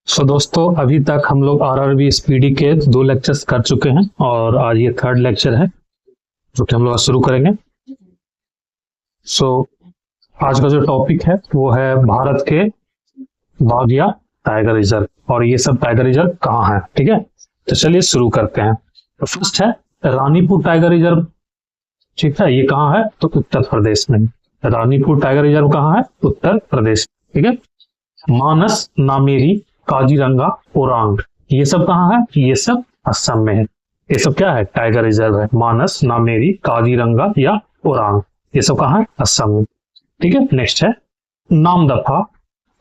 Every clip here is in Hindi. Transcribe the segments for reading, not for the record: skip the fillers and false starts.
दोस्तों अभी तक हम लोग आरआरबी स्पीडी के 2 लेक्चर्स कर चुके हैं और आज ये 3rd लेक्चर है जो कि हम लोग आज शुरू करेंगे। आज का जो टॉपिक है वो है भारत के बाघ या टाइगर रिजर्व और ये सब टाइगर रिजर्व कहाँ है। ठीक है, तो चलिए शुरू करते हैं। तो फर्स्ट है रानीपुर टाइगर रिजर्व। ठीक है, ये कहाँ है तो उत्तर प्रदेश में। रानीपुर टाइगर रिजर्व कहाँ है? उत्तर प्रदेश। ठीक है, मानस, नामेरी, काजीरंगा, ओरांग, ये सब कहाँ है? ये सब असम में है। ये सब क्या है? टाइगर रिजर्व है। मानस, नामेरी, काजीरंगा या ओरांग, ये सब कहाँ है? असम में। ठीक है, नेक्स्ट है नामदफा,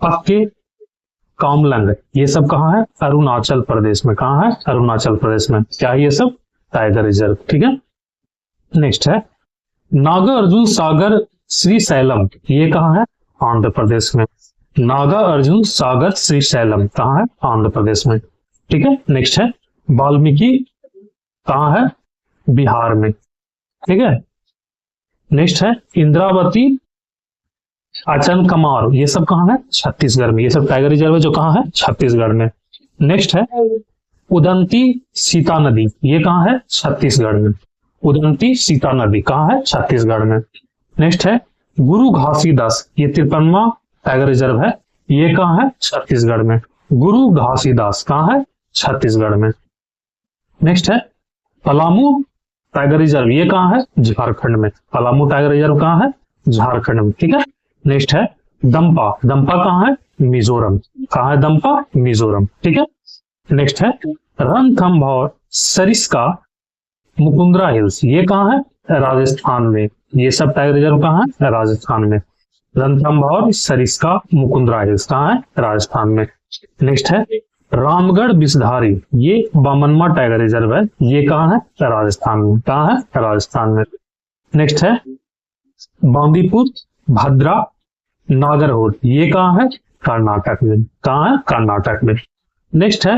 पक्के, कामलंग, ये सब कहाँ है? अरुणाचल प्रदेश में। कहाँ है? अरुणाचल प्रदेश में। क्या है ये सब? Tiger reserve. ठीक है, नेक्स्ट है नागार्जुन सागर श्रीशैलम, ये कहाँ है? आंध्र प्रदेश में। नागार्जुन सागर श्रीशैलम कहाँ है? आंध्र प्रदेश में। ठीक है, नेक्स्ट है वाल्मीकि, कहाँ है? बिहार में। ठीक है, नेक्स्ट है इंद्रावती, अचनकमार, ये सब कहाँ है? छत्तीसगढ़ में। ये सब टाइगर रिजर्व है जो कहाँ है? छत्तीसगढ़ में। नेक्स्ट है उदंती सीता नदी, ये कहाँ है? छत्तीसगढ़ में। उदंती सीता नदी कहाँ है? छत्तीसगढ़ में। नेक्स्ट है गुरु घासीदास, ये 53वां टाइगर रिजर्व है, ये कहाँ है? छत्तीसगढ़ में। गुरु घासीदास कहाँ है? छत्तीसगढ़ में। नेक्स्ट है पलामू टाइगर रिजर्व, ये कहाँ है? झारखंड में। पलामू टाइगर रिजर्व कहाँ है? झारखंड में। ठीक है, नेक्स्ट है दंपा, दंपा कहाँ है? मिजोरम। कहाँ है दंपा? मिजोरम। ठीक है, नेक्स्ट है रणथंभौर सरिस्का मुकुंदरा हिल्स, ये कहाँ है? राजस्थान में। ये सब टाइगर रिजर्व कहाँ है? राजस्थान में। रणथंभौर, सरिस्का, मुकुंदरा हिल्स कहाँ है? राजस्थान में। नेक्स्ट है रामगढ़ बिसधारी, ये 52वां टाइगर रिजर्व है, ये कहाँ है? राजस्थान में। कहाँ है? राजस्थान में। नेक्स्ट है बांदीपुर भद्रा नागरहोल, ये कहाँ है? कर्नाटक में। कहाँ है? कर्नाटक में। नेक्स्ट है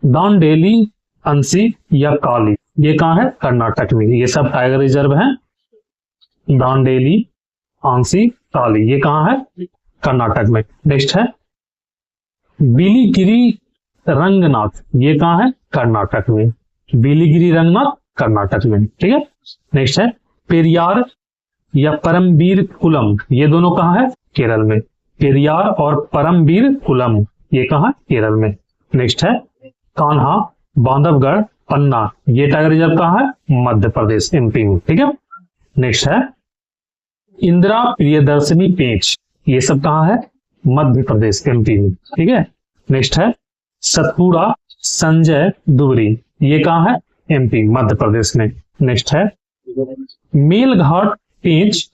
दांडेली अंसी या काली, ये कहाँ है? कर्नाटक में। ये सब टाइगर रिजर्व है। दांडेली, आंसी, काली, ये कहाँ है? कर्नाटक में। नेक्स्ट है बिलीगिरी रंगनाथ, ये कहाँ है? कर्नाटक में। बिलीगिरी रंगनाथ कर्नाटक में। ठीक है, नेक्स्ट है पेरियार या परमबीर कुलम, ये दोनों कहाँ है? केरल में। पेरियार और परमबीर कुलम, ये कहाँ? केरल में। नेक्स्ट है कान्हा, बांधवगढ़, पन्ना, ये टाइगर रिजर्व कहाँ है? मध्य प्रदेश, एमपी में। ठीक है, नेक्स्ट है इंदिरा प्रियदर्शनी पेंच, ये सब कहाँ है? मध्य प्रदेश, एमपी में। ठीक है, नेक्स्ट है सतपुड़ा संजय दुबरी, ये कहाँ है? एमपी, मध्य प्रदेश में। नेक्स्ट है मेलघाट पेंच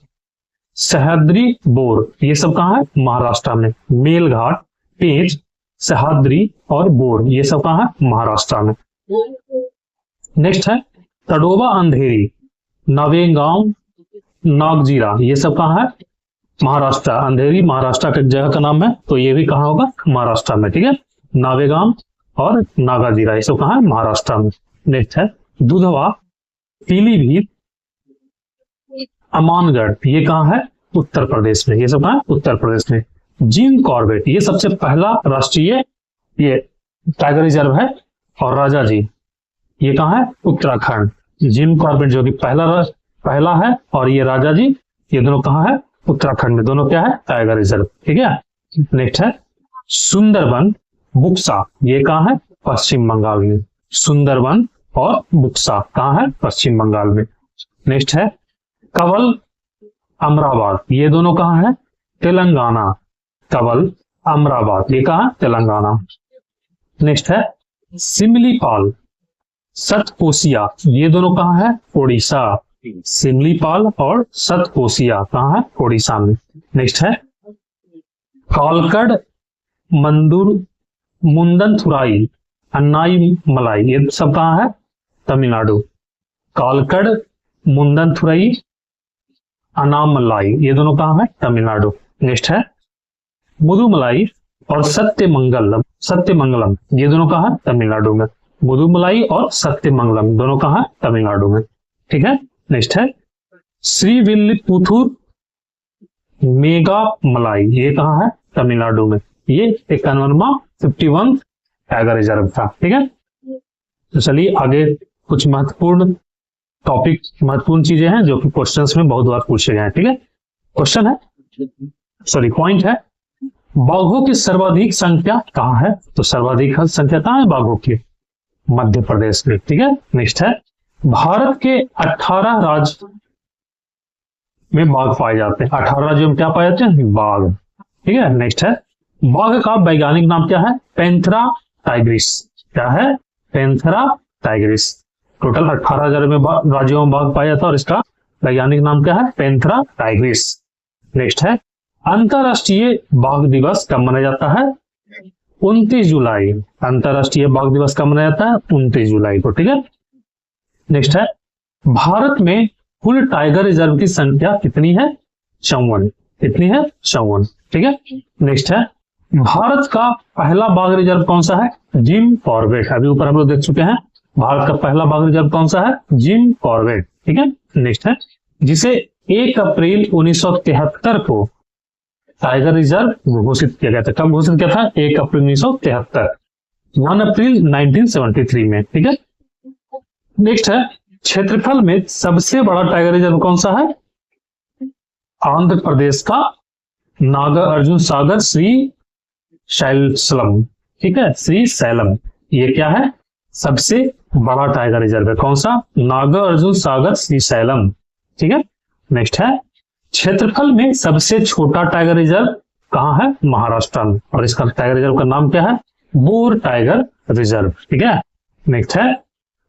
सह्याद्री बोर, ये सब कहाँ है? महाराष्ट्र में। मेलघाट पेंच सह्याद्री और बोर, ये सब कहाँ है? महाराष्ट्र में। नेक्स्ट है तडोबा अंधेरी, नवेगांव, नागजीरा, ये सब कहाँ है? महाराष्ट्र। अंधेरी महाराष्ट्र के जगह का नाम है, तो ये भी कहाँ होगा? महाराष्ट्र में। ठीक है, नावेगांव और नागाजीरा, ये सब कहाँ है? महाराष्ट्र में। नेक्स्ट है दुधवा, पीलीभीत, अमानगढ़, ये कहाँ है? उत्तर प्रदेश में। ये सब कहाँ है? उत्तर प्रदेश में। जिम कॉर्बेट, ये सबसे पहला राष्ट्रीय ये टाइगर रिजर्व है, और राजा जी, ये कहाँ है? उत्तराखंड। जिम कॉर्बेट जो कि पहला है, और ये राजा जी, ये दोनों कहाँ है? उत्तराखंड में। दोनों क्या है? Tiger reserve. ठीक है, नेक्स्ट है सुंदरबन बुक्सा, ये कहाँ है? पश्चिम बंगाल में। सुंदरबन और बुक्सा कहाँ है? पश्चिम बंगाल में। नेक्स्ट है कवल अमराबाद, ये दोनों कहाँ है? तेलंगाना। कवल अमराबाद, ये कहाँ? तेलंगाना। नेक्स्ट है सिमलीपाल सतकोसिया, ये दोनों कहाँ है? ओडिशा। सिमलीपाल और सतकोसिया कहाँ है? ओडिशा में। नेक्स्ट है कालकड़ मंदुर मुंदनथुराई अन्नाई मलाई, ये सब कहाँ है? तमिलनाडु। कालकड़, मुंदनथुराई, अनामलाई, ये दोनों कहाँ है? तमिलनाडु। नेक्स्ट है मुदुमलाई और सत्यमंगलम, ये दोनों कहाँ है? तमिलनाडु में। मुदुमलाई और सत्यमंगलम दोनों कहाँ है? तमिलनाडु में। ठीक है, नेक्स्ट है श्रीविल्लिपुथुर मेगा मलाई, ये कहाँ है? तमिलनाडु में। ये 51वां 51 टाइगर रिजर्व था। ठीक है, तो चलिए आगे कुछ महत्वपूर्ण टॉपिक, महत्वपूर्ण चीजें हैं जो कि क्वेश्चंस में बहुत बार पूछे गए हैं। ठीक है, क्वेश्चन है, सॉरी पॉइंट है, बाघों की सर्वाधिक संख्या कहाँ है? तो सर्वाधिक संख्या कहाँ है बाघों की? मध्य प्रदेश में। ठीक है, नेक्स्ट है, भारत के 18 राज्य में बाघ पाए जाते हैं। 18 राज्यों में क्या पाए जाते हैं? बाघ। ठीक है, नेक्स्ट है, बाघ का वैज्ञानिक नाम क्या है? Panthera Tigris. क्या है? Panthera Tigris. टोटल 18 राज्यों में बाघ पाया जाता है और इसका वैज्ञानिक नाम क्या है? Panthera Tigris. नेक्स्ट है, अंतरराष्ट्रीय बाघ दिवस कब मनाया जाता है? 29 जुलाई। अंतरराष्ट्रीय बाघ दिवस कब मनाया जाता है? 29 जुलाई को। ठीक है, नेक्स्ट है, भारत में कुल टाइगर रिजर्व की संख्या कितनी है? 54। कितनी है? 54। ठीक है, नेक्स्ट है, भारत का पहला बाघ रिजर्व कौन सा है? Jim Corbett. अभी ऊपर हम लोग देख चुके हैं, भारत का पहला बाघ रिजर्व कौन सा है? Jim Corbett. ठीक है, नेक्स्ट है, जिसे 1 अप्रैल 1973 को टाइगर रिजर्व घोषित किया गया था। कब घोषित किया था? 1 अप्रैल 1973, 1 अप्रैल 1973 में। ठीक है, नेक्स्ट है, क्षेत्रफल में सबसे बड़ा टाइगर रिजर्व कौन सा है? आंध्र प्रदेश का नागार्जुन सागर श्री शैलम। ठीक है, श्री शैलम, ये क्या है? सबसे बड़ा टाइगर रिजर्व है। कौन सा? नागार्जुन सागर श्री शैलम। ठीक है, नेक्स्ट है, क्षेत्रफल में सबसे छोटा टाइगर रिजर्व कहाँ है? महाराष्ट्र में, और इसका टाइगर रिजर्व का नाम क्या है? Bore tiger reserve. ठीक है, नेक्स्ट है,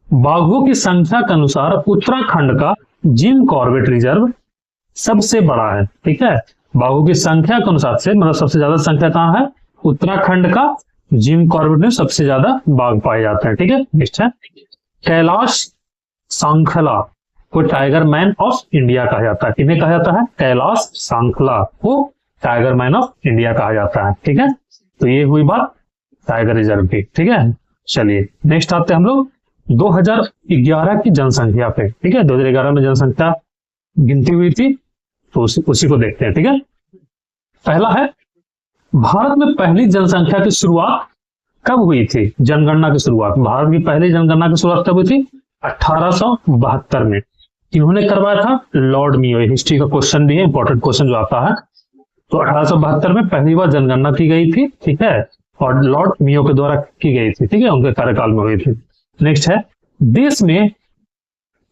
बाघों की संख्या के अनुसार उत्तराखंड का जिम कॉर्बेट रिजर्व सबसे बड़ा है। ठीक है, बाघों की संख्या के अनुसार से मतलब सबसे ज्यादा संख्या कहाँ है? उत्तराखंड का जिम कॉर्बेट में सबसे ज्यादा बाघ पाए जाते हैं। ठीक है, नेक्स्ट है, कैलाश सांखला को टाइगर मैन ऑफ इंडिया कहा जाता है। किन्हें कहा जाता है? कैलाश सांखला को टाइगर मैन ऑफ इंडिया कहा जाता है। ठीक है, तो ये हुई बात टाइगर रिजर्व की। ठीक है, चलिए नेक्स्ट आते हैं हम लोग 2011 की जनसंख्या पे। ठीक है, 2011 में जनसंख्या गिनती हुई थी, तो उसी को देखते हैं। ठीक है, पहला है, भारत में पहली जनसंख्या की शुरुआत कब हुई थी? जनगणना की शुरुआत, भारत की पहली जनगणना की शुरुआत कब हुई थी? 1872 में। इन्होंने करवाया था? लॉर्ड मियो। हिस्ट्री का क्वेश्चन भी है, इंपॉर्टेंट क्वेश्चन जो आता है। तो 1872 में पहली बार जनगणना की गई थी। ठीक है, और लॉर्ड मियो के द्वारा की गई थी। ठीक है, उनके कार्यकाल में हुई थी। नेक्स्ट है, देश में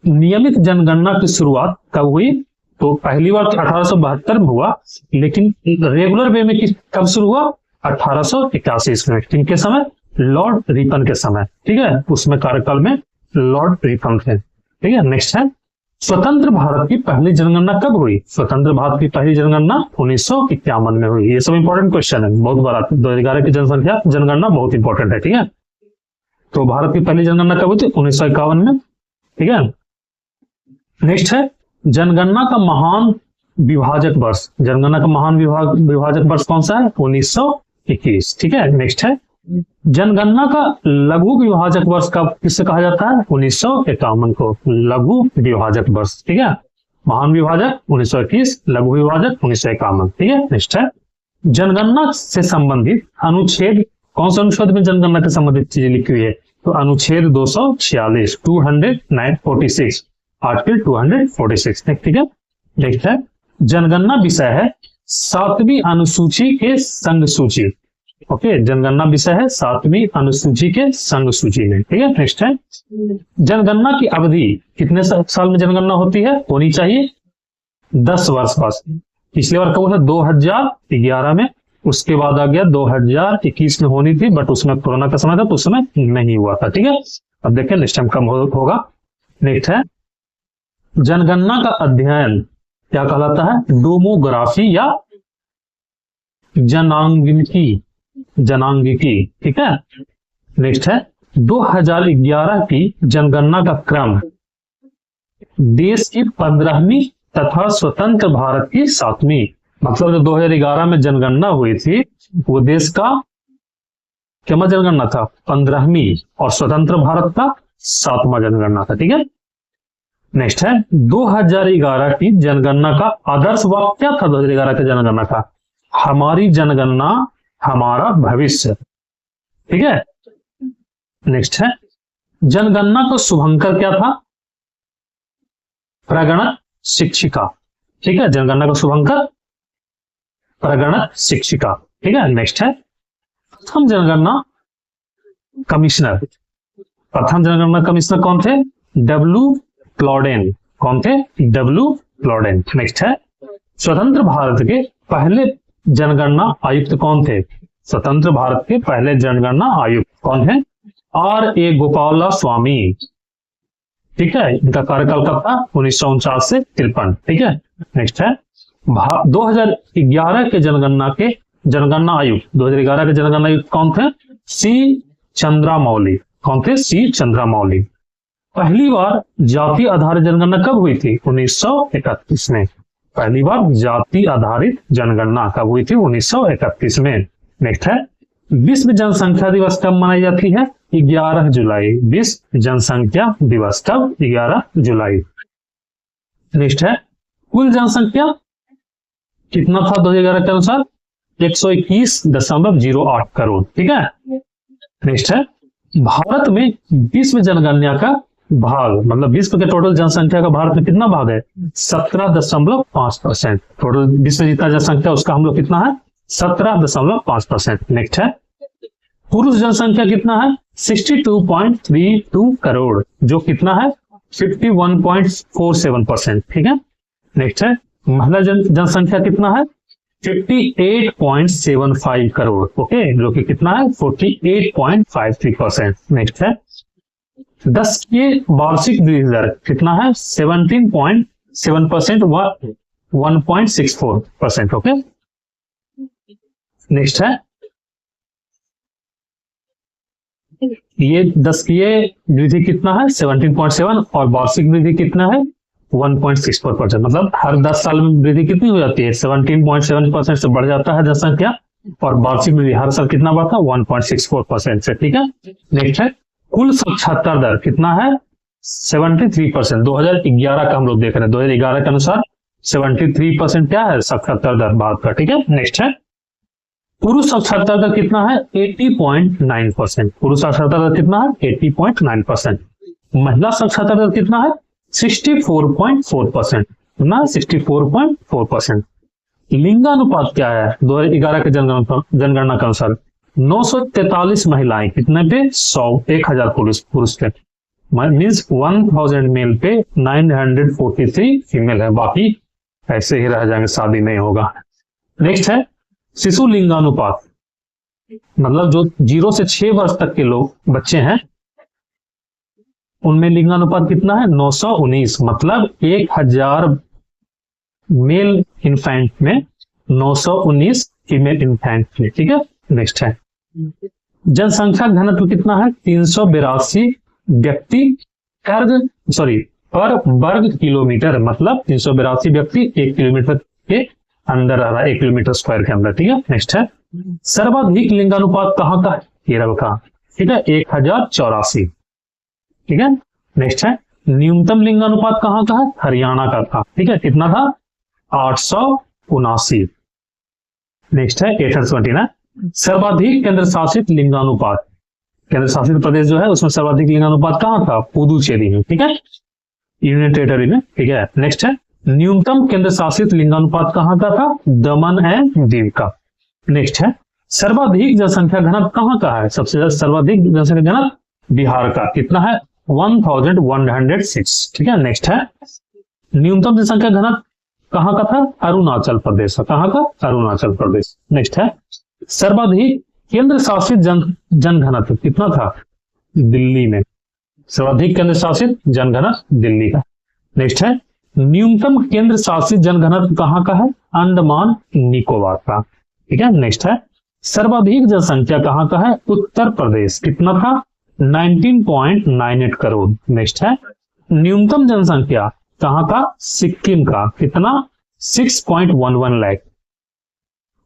नियमित जनगणना की शुरुआत कब हुई? तो पहली बार 1872 में हुआ, लेकिन रेगुलर वे में कब शुरू हुआ? 1881 में। किनके समय? लॉर्ड रिपन के समय। ठीक है, उसमें कार्यकाल में लॉर्ड रिपन थे। ठीक है, नेक्स्ट है, स्वतंत्र भारत की पहली जनगणना कब हुई? स्वतंत्र भारत की पहली जनगणना 1951 में हुई। ये सब इंपॉर्टेंट क्वेश्चन है, बहुत बार 2011 की जनसंख्या जनगणना बहुत इंपॉर्टेंट है। ठीक है, तो भारत की पहली जनगणना कब हुई थी? 1951 में। ठीक है, नेक्स्ट है, जनगणना का महान विभाजक वर्ष। जनगणना का महान विभाजक वर्ष कौन सा है? 1921। ठीक है, नेक्स्ट है, जनगणना का लघु विभाजक वर्ष कब किससे कहा जाता है? 1951 को लघु विभाजक वर्ष। ठीक है, महान विभाजक 1921, लघु विभाजक 1951। ठीक है, नेक्स्ट है, जनगणना से संबंधित अनुच्छेद, कौन सा अनुच्छेद में जनगणना से संबंधित चीजें लिखी हुई है? तो अनुच्छेद 246, 246, आर्टिकल 246। ठीक है, नेक्स्ट है, जनगणना विषय है 7वीं अनुसूची के संघ सूची। ओके, जनगणना विषय है 7वीं अनुसूची के संघ सूची में। ठीक है, नेक्स्ट है, जनगणना की अवधि कितने साल में जनगणना होनी चाहिए? 10 वर्ष बस। पिछली बार कब था? 2011 में, उसके बाद आ गया 2021 में होनी थी, बट उसमें कोरोना का समय था तो उस समय नहीं हुआ था। ठीक है, अब देखिए नेक्स्ट टाइम कम होगा। नेक्स्ट है, जनगणना का अध्ययन क्या कहलाता है? डेमोग्राफी या जनांगिकी। ठीक है, नेक्स्ट है, 2011 की जनगणना का क्रम देश की 15वीं तथा स्वतंत्र भारत की 7वीं, मतलब जो 2011 में जनगणना हुई थी वो देश का क्या जनगणना था? 15वीं, और स्वतंत्र भारत का 7वां जनगणना था। ठीक है, नेक्स्ट है, 2011 की जनगणना का आदर्श वाक्य क्या था? 2011 की जनगणना का, हमारी जनगणना हमारा भविष्य। ठीक है। नेक्स्ट है, जनगणना का शुभंकर क्या था? प्रगणक शिक्षिका। ठीक है, जनगणना का शुभंकर प्रगणक शिक्षिका। ठीक है। नेक्स्ट है, प्रथम जनगणना कमिश्नर। प्रथम जनगणना कमिश्नर कौन थे? डब्ल्यू क्लॉडेन। कौन थे? डब्ल्यू क्लॉडेन। नेक्स्ट है, स्वतंत्र भारत के पहले जनगणना आयुक्त कौन थे? स्वतंत्र भारत के पहले जनगणना आयुक्त कौन है? R.A. गोपाला स्वामी। ठीक है, इनका कार्यकाल कब था? 1949 से 53। ठीक है। नेक्स्ट है, 2011 के जनगणना आयुक्त 2011 के जनगणना आयुक्त कौन थे? सी चंद्रामौली। कौन थे? सी चंद्रामौली। पहली बार जाति आधारित जनगणना कब हुई थी? 1931 में। पहली बार जाति आधारित जनगणना कब हुई थी? 1931 में। नेक्स्ट है, विश्व जनसंख्या दिवस कब मनाई जाती है? 11 जुलाई। विश्व जनसंख्या दिवस कब? 11 जुलाई। नेक्स्ट है, कुल जनसंख्या कितना था 2011 के अनुसार? 121.08 करोड़। ठीक है। नेक्स्ट है, भारत में विश्व जनगणना का भाग, मतलब विश्व के टोटल जनसंख्या का भारत में कितना भाग है? 17.5%। टोटल विश्व जितना जनसंख्या उसका हम लोग कितना है? 17.5%। नेक्स्ट है, पुरुष जनसंख्या कितना है? 62.32 करोड़, जो कितना है? 51.47%। ठीक है। नेक्स्ट है, महिला जनसंख्या कितना है? 58.75 करोड़। ओके, जो कि कितना है? 48.53%। नेक्स्ट है, 10 के वार्षिक वृद्धि दर कितना है? 17.7% व 1.64%। ओके। नेक्स्ट है, ये 10 की वृद्धि कितना है? 17.7 और वार्षिक वृद्धि कितना है? 1.64%। मतलब हर 10 साल में वृद्धि कितनी हो जाती है? 17.7% से बढ़ जाता है जनसंख्या, और वार्षिक वृद्धि हर साल कितना बढ़ता है? 1.64% से। ठीक है। नेक्स्ट है, कुल साक्षरता दर कितना है? 73%। 2011 का हम लोग देख रहे हैं, 2011 के अनुसार 73% क्या है? साक्षरता दर भारत का। ठीक है। नेक्स्ट है, पुरुष साक्षरता दर कितना है? 80.9%। पुरुष साक्षरता दर कितना है? 80.9%। महिला साक्षरता दर कितना है? 64.4%। ना 64.4%। लिंगानुपात क्या है 2011 के जनगणना के अनुसार? 943 महिलाएं कितने पे? 1000 पुरुष पे, मीन्स 1000 मेल पे 943 फीमेल है, बाकी ऐसे ही रह जाएंगे, शादी नहीं होगा। नेक्स्ट है, शिशु लिंगानुपात, मतलब जो 0 से 6 वर्ष तक के लोग बच्चे हैं उनमें लिंगानुपात कितना है? 919। मतलब 1000 मेल इन्फेंट में 919 फीमेल इन्फेंट में। ठीक है। नेक्स्ट है, जनसंख्या घनत्व कितना है? 382 व्यक्ति पर वर्ग किलोमीटर, मतलब 382 व्यक्ति 1 किलोमीटर के अंदर रह रहा है, 1 किलोमीटर स्क्वायर के अंदर। ठीक है। नेक्स्ट है, सर्वाधिक लिंगानुपात कहाँ का है? केरल का। ठीक है, 1084। ठीक है। नेक्स्ट है, न्यूनतम लिंगानुपात कहाँ का है? हरियाणा का था। ठीक है, कितना था? 879। नेक्स्ट है, 829। सर्वाधिक केंद्र शासित लिंगानुपात, केंद्र शासित प्रदेश जो है उसमें सर्वाधिक लिंगानुपात कहाँ था? पुदुचेरी में। ठीक है, यूनियन टेरिटरी में। ठीक है। नेक्स्ट है, न्यूनतम केंद्र शासित लिंगानुपात कहाँ का था? दमन एंड दीव का। नेक्स्ट है, सर्वाधिक जनसंख्या घनत्व कहाँ का है? सबसे ज्यादा सर्वाधिक जनसंख्या घनत्व बिहार का, कितना है? 1106। ठीक है। नेक्स्ट है, न्यूनतम जनसंख्या घनत्व कहाँ का था? अरुणाचल प्रदेश। कहाँ का? अरुणाचल प्रदेश। नेक्स्ट है, सर्वाधिक केंद्र शासित जनघनत्व कितना था? दिल्ली में। सर्वाधिक केंद्र शासित जनघनत्व दिल्ली का। नेक्स्ट है, न्यूनतम केंद्र शासित जनघनत्व कहाँ का है? अंडमान निकोबार का। ठीक है। नेक्स्ट है, सर्वाधिक जनसंख्या कहाँ का है? उत्तर प्रदेश, कितना था? 19.98 करोड़। नेक्स्ट है, न्यूनतम जनसंख्या कहाँ का? सिक्किम का, कितना? 6.11 लाख।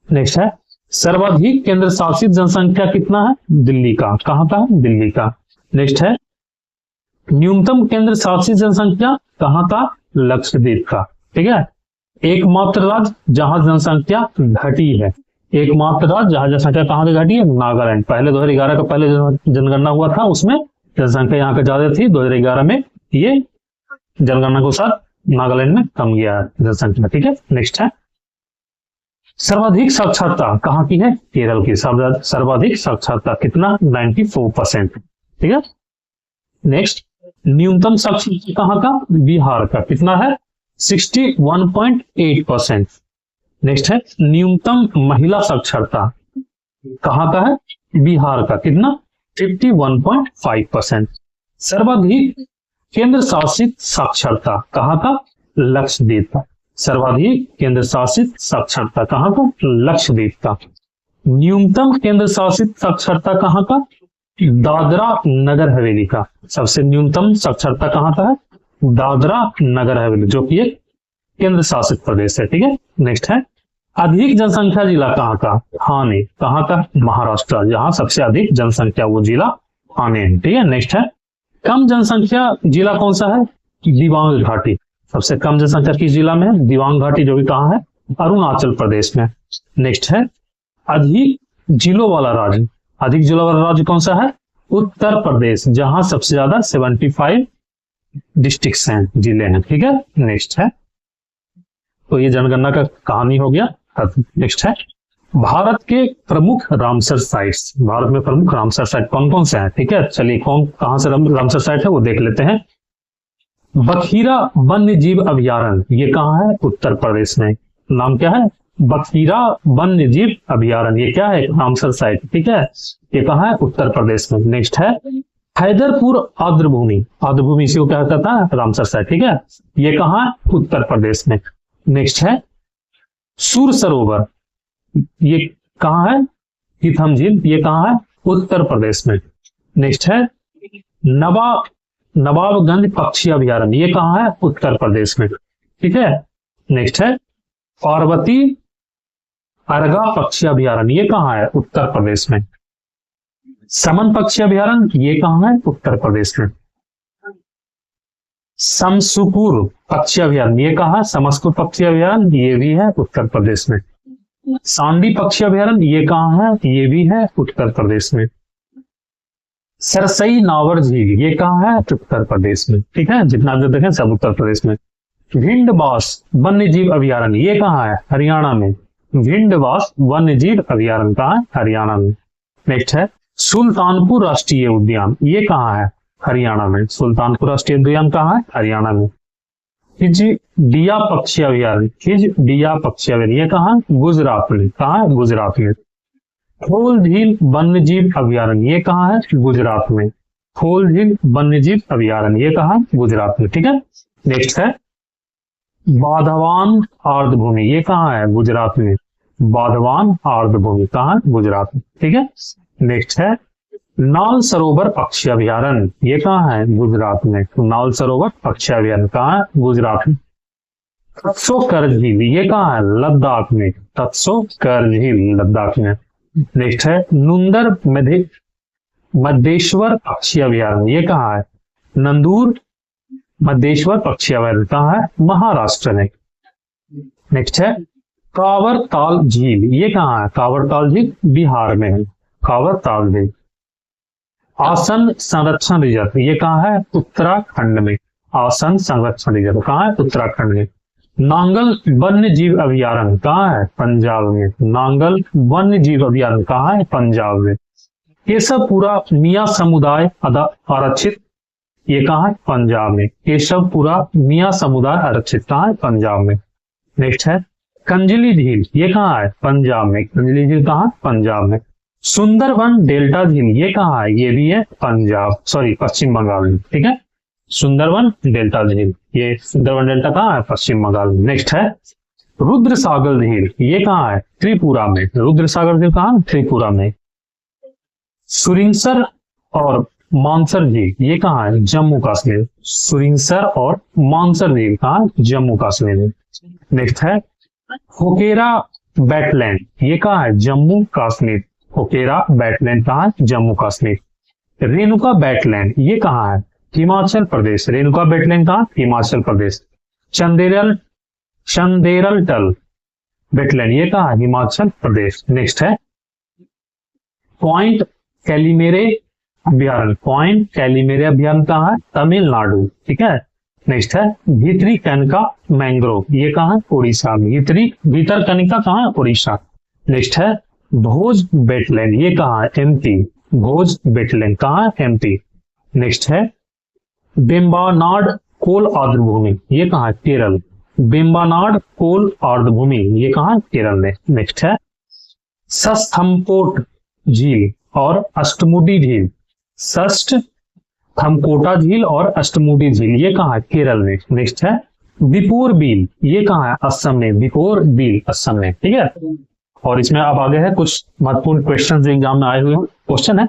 नेक्स्ट है, सर्वाधिक केंद्र शासित जनसंख्या कितना है? दिल्ली का। कहाँ का? दिल्ली का। नेक्स्ट है, न्यूनतम केंद्र शासित जनसंख्या कहाँ का? लक्षद्वीप का। ठीक है, एकमात्र राज्य जहां जनसंख्या घटी है, एकमात्र राज्य जहां जनसंख्या कहाँ की घटी है, नागालैंड। पहले 2011 का पहले जनगणना हुआ था, उसमें जनसंख्या यहाँ पे ज्यादा थी। 2011 में ये जनगणना के साथ नागालैंड में कम गया है जनसंख्या। ठीक है, नेक्स्ट है सर्वाधिक साक्षरता कहाँ की है, केरल की। सर्वाधिक साक्षरता कितना, 94%। ठीक है, नेक्स्ट न्यूनतम साक्षरता कहाँ का, बिहार का। कितना है, 61.8%। नेक्स्ट है न्यूनतम महिला साक्षरता कहाँ का है, बिहार का। कितना, 51.5%। सर्वाधिक केंद्र शासित साक्षरता कहाँ का, लक्षद्वीप का। सर्वाधिक केंद्र शासित साक्षरता कहाँ का, लक्षद्वीप का। न्यूनतम केंद्र शासित साक्षरता कहाँ का, दादरा नगर हवेली का। सबसे न्यूनतम साक्षरता कहाँ का है, दादरा नगर हवेली, जो कि एक केंद्र शासित प्रदेश है। ठीक है, नेक्स्ट है अधिक जनसंख्या जिला कहाँ का, ठाणे। कहाँ का, महाराष्ट्र। जहां सबसे अधिक जनसंख्या वो जिला ठाणे है। ठीक है, नेक्स्ट है कम जनसंख्या जिला कौन सा है, दिबांग घाटी। सबसे कम जनसंख्या किस जिला में है, दिबांग घाटी, जो कि कहाँ है, अरुणाचल प्रदेश में। नेक्स्ट है अधिक जिलों वाला राज्य। अधिक जिलों वाला राज्य कौन सा है, उत्तर प्रदेश, जहां सबसे ज्यादा 75 डिस्ट्रिक्ट हैं, जिले हैं। ठीक है, नेक्स्ट है तो ये जनगणना का कहानी हो गया। नेक्स्ट है भारत के प्रमुख रामसर साइट्स। भारत में प्रमुख रामसर साइट कौन कौन से हैं। ठीक है, चलिए कहां से रामसर साइट है वो देख लेते हैं। बखीरा वन्य जीव अभयारण्य, ये कहाँ है, उत्तर प्रदेश में। नाम क्या है, बखीरा वन्य जीव अभयारण्य। ये क्या है, रामसर साइट। ठीक है, ये कहाँ है, उत्तर प्रदेश में। नेक्स्ट है हैदरपुर आर्द्रभूमि। आर्द्रभूमि से क्या कहता है, रामसर साइट। ठीक है, ये कहाँ है, उत्तर प्रदेश में। नेक्स्ट है सुर सरोवर, ये कहाँ है, हिथम झील, ये कहाँ है, उत्तर प्रदेश में। नेक्स्ट है नवाबगंज पक्षी अभयारण्य, ये कहाँ है, उत्तर प्रदेश में। ठीक है, नेक्स्ट है पार्वती अर्गा पक्षी अभयारण्य, ये कहाँ है, उत्तर प्रदेश में। समन पक्षी अभयारण्य, ये कहाँ है, उत्तर प्रदेश में। समसुपुर पक्षी अभयारण्य, ये कहाँ है, समसपुर पक्षी अभयारण्य, ये भी है उत्तर प्रदेश में। सांडी पक्षी अभयारण्य, ये कहाँ है, ये भी है उत्तर प्रदेश में। सरसई नावर झील, ये कहाँ है, उत्तर प्रदेश में। ठीक है, जितना आप देखें सब उत्तर प्रदेश में। भिंडबास वन्य जीव अभयारण्य, ये कहाँ है, हरियाणा में। भिंडबास वन्य जीव अभयारण्य कहाँ है, हरियाणा में। नेक्स्ट है सुल्तानपुर राष्ट्रीय उद्यान, ये कहाँ है, हरियाणा में। सुल्तानपुर राष्ट्रीय उद्यान कहाँ है, हरियाणा में। हिजडिया पक्षी अभयारण्य, हिजडिया पक्षी अभयारण्य, ये कहाँ, गुजरात में। कहाँ है, गुजरात में। खोल झील वन्य जीव अभयारण्य, ये कहाँ है, गुजरात में। खोल झील वन्य जीव अभयारण्य, ये कहाँ, गुजरात में। ठीक है, नेक्स्ट है बाधवान आर्द्रभूमि, ये कहाँ है, गुजरात में। बाधवान आर्द्रभूमि कहाँ, गुजरात में। ठीक है, नेक्स्ट है नाल सरोवर पक्षी अभयारण्य, ये कहाँ है, गुजरात में। नाल सरोवर पक्षी अभयारण्य कहाँ है, गुजरात में। तत्सो कर झील, ये कहाँ है, लद्दाख में। तत्सो कर झील लद्दाख में। नेक्स्ट है नुंदर मध्देश्वर पक्षी अभयारण्य, ये कहाँ है, नंदूर मध्देश्वर पक्षी अभयारण्य कहाँ है, महाराष्ट्र में। नेक्स्ट है कांवर ताल झील, ये कहाँ है, कांवर ताल झील बिहार में है। कांवर ताल झील। आसन संरक्षण रिजर्व, ये कहाँ है, उत्तराखंड में। आसन संरक्षण रिजर्व कहाँ है, उत्तराखंड में। नांगल वन्य जीव अभयारण्य कहाँ है, पंजाब में। नांगल वन्य जीव अभयारण्य कहाँ है, पंजाब में। केशवपुरा मियां समुदाय आरक्षित, ये कहाँ है, पंजाब में। केशवपुरा मियां समुदाय आरक्षित कहाँ है, पंजाब में। नेक्स्ट है कंजली झील, ये कहाँ है, पंजाब में। कंजली झील कहाँ, पंजाब में। सुंदरवन डेल्टा झील, ये कहाँ है, ये भी है पश्चिम बंगाल में। ठीक है, सुंदरवन डेल्टा झील, ये सुंदरवन डेल्टा कहाँ है, पश्चिम बंगाल में। नेक्स्ट है रुद्र सागर झील, ये कहाँ है, त्रिपुरा में। रुद्र सागर झील कहाँ, त्रिपुरा में। सुरिंसर और मानसर झील, ये कहाँ है, जम्मू कश्मीर। सुरिंसर और मानसर झील कहाँ, जम्मू कश्मीर में। नेक्स्ट है होकेरा बैटलैंड, ये कहाँ है, जम्मू कश्मीर। होकेरा बैटलैंड कहाँ, जम्मू कश्मीर। रेणुका बैटलैंड, ये कहाँ है, हिमाचल प्रदेश। रेणुका बैटलैंड कहाँ, हिमाचल प्रदेश। चंदेरल टल वेटलैंड ये कहाँ है? हिमाचल प्रदेश। नेक्स्ट है पॉइंट कैलीमेरे अभ्यारण्य। पॉइंट कैलीमेरे अभ्यारण्य कहाँ है? तमिलनाडु। ठीक है। नेक्स्ट है भितरकनिका मैंग्रोव, ये कहाँ है? उड़ीसा में। भितरकनिका कहाँ है? उड़ीसा। नेक्स्ट है भोज वेटलैंड, ये कहाँ है? एमपी। भोज वेटलैंड कहाँ है? एमपी। नेक्स्ट है बेम्बानाड कोल आर्द्रभूमि, ये कहाँ है? केरल। बेम्बानाड कोल आर्द्रभूमि ये कहाँ है? केरल में। नेक्स्ट है सस्थमकोट झील और अष्टमुडी झील। सष्ट थमकोटा झील और अष्टमुडी झील ये कहाँ है? केरल में। नेक्स्ट है दीपोर बील, ये कहाँ है? असम में। दीपोर बील असम में। ठीक है। और इसमें अब आगे है कुछ महत्वपूर्ण क्वेश्चन जो एग्जाम में आए हुए हैं। क्वेश्चन है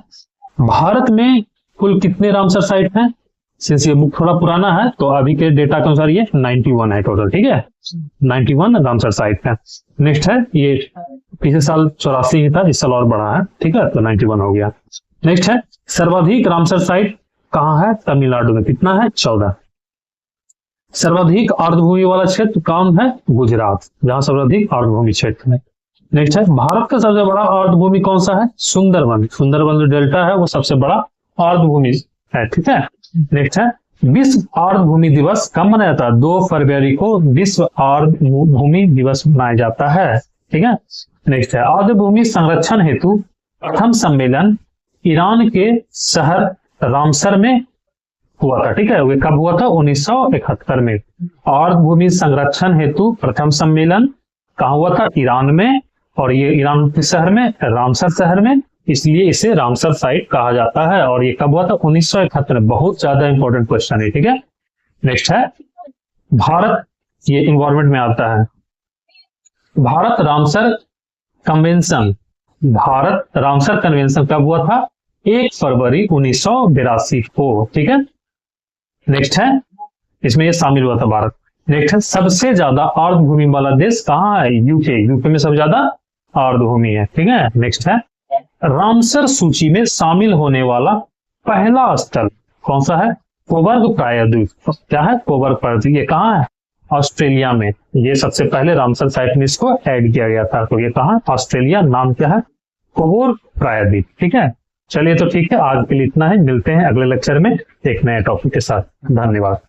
भारत में कुल कितने रामसर साइट हैं? सिंस ये बुक थोड़ा पुराना है तो अभी के डेटा के अनुसार ये 91 है टोटल। ठीक है। 91 रामसर साइट है। नेक्स्ट है ये पिछले साल 84 ही था, इस साल और बढ़ा है। ठीक है, तो 91 हो गया। नेक्स्ट है सर्वाधिक रामसर साइट कहाँ है? तमिलनाडु में। कितना है? 14। सर्वाधिक आर्द्रभूमि वाला क्षेत्र कौन है? गुजरात, जहां सर्वाधिक आर्द्रभूमि क्षेत्र है। नेक्स्ट है भारत का सबसे बड़ा आर्द्रभूमि कौन सा है? सुंदरवन। सुंदरवन जो डेल्टा है वो सबसे बड़ा आर्द्रभूमि है। ठीक है। नेक्स्ट है विश्व आर्द्रभूमि दिवस कब मनाया जाता है? 2 फरवरी को विश्व आर्द्रभूमि दिवस मनाया जाता है। ठीक है। नेक्स्ट है आर्द्रभूमि संरक्षण हेतु प्रथम सम्मेलन ईरान के शहर रामसर में हुआ था। ठीक है। वो कब हुआ था? 1971 में। आर्द्रभूमि संरक्षण हेतु प्रथम सम्मेलन कहाँ हुआ था? ईरान में। और ये ईरान के शहर में, रामसर शहर में, इसलिए इसे रामसर साइट कहा जाता है। और ये कब हुआ था? 1971 में। बहुत ज्यादा इंपॉर्टेंट क्वेश्चन है। ठीक है। नेक्स्ट है भारत, ये इन्वायरमेंट में आता है। Bharat Ramsar convention, Bharat Ramsar convention कब हुआ था? 1 फरवरी 1982 को। ठीक है। नेक्स्ट है इसमें ये शामिल हुआ था भारत। नेक्स्ट है सबसे ज्यादा आर्द्रभूमि वाला देश कहाँ है? यूके। यूके में सबसे ज्यादा आर्द्रभूमि है। ठीक है। नेक्स्ट है रामसर सूची में शामिल होने वाला पहला स्थल कौन सा है? कोबर्ग प्रायद्वीप। क्या है? कोबर्ग प्रायद्वीप। ये कहाँ है? ऑस्ट्रेलिया में। ये सबसे पहले रामसर साइट में इसको ऐड किया गया था। तो ये कहाँ? ऑस्ट्रेलिया। नाम क्या है? कोबर्ग प्रायद्वीप। ठीक है। चलिए तो ठीक है, आज के लिए इतना है। मिलते हैं अगले लेक्चर में एक नए टॉपिक के साथ। धन्यवाद।